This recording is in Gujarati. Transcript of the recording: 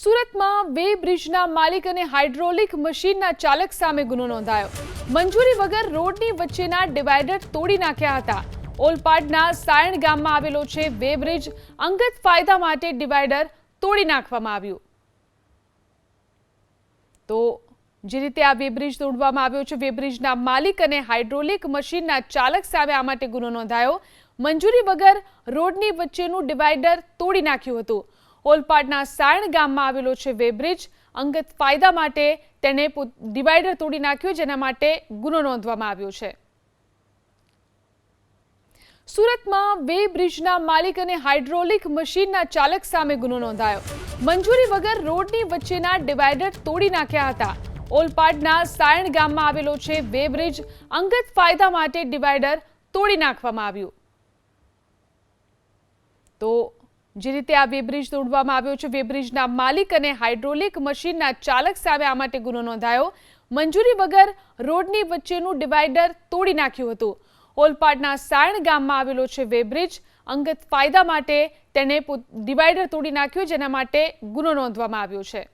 સુરતમાં વે બ્રિજના માલિક અને હાઇડ્રોલિક મશીનના ચાલક સામે ગુનો નોંધાયો. મંજૂરી વગર રોડની વચ્ચેના ડિવાઈડર તોડી નાખ્યા હતા. ઓલપાડના સાયણ ગામમાં આવેલો છે વે બ્રિજ. અંગત ફાયદા માટે ડિવાઈડર તોડી નાખવામાં આવ્યું. તો જે રીતે આ વે બ્રિજ તોડવામાં આવ્યો છે, વે બ્રિજના માલિક અને હાઇડ્રોલિક મશીનના ચાલક સામે આ માટે ગુનો નોંધાયો. મંજૂરી વગર રોડની વચ્ચેનું ડિવાઈડર તોડી નાખ્યું હતું. ઓલપાડના સાયણ ગામમાં આવેલો છે વે બ્રિજ. અંગત ફાયદા માટે તેને ડિવાઈડર તોડી નાખ્યું, જેના માટે ગુનો નોંધવામાં આવ્યો છે. સુરતમાં વે બ્રિજના માલિક અને હાઇડ્રોલિક મશીનના ચાલક સામે ગુનો નોંધાયો. મંજૂરી વગર રોડની વચ્ચેના ડિવાઈડર તોડી નાખ્યા હતા. ઓલપાડના સાયણ ગામમાં આવેલો છે વે બ્રિજ. અંગત ફાયદા માટે ડિવાઈડર તોડી નાખવામાં આવ્યું. તો જે રીતે આ વે બ્રિજ તોડવામાં આવ્યો છે, વે બ્રિજના માલિક અને હાઇડ્રોલિક મશીનના ચાલક સામે આ માટે ગુનો નોંધાયો. મંજૂરી વગર રોડની વચ્ચેનું ડિવાઈડર તોડી નાખ્યું હતું. ઓલપાડના સાયણ ગામમાં આવેલો છે વે બ્રિજ. અંગત ફાયદા માટે તેને ડિવાઈડર તોડી નાખ્યું, જેના માટે ગુનો નોંધવામાં આવ્યો છે.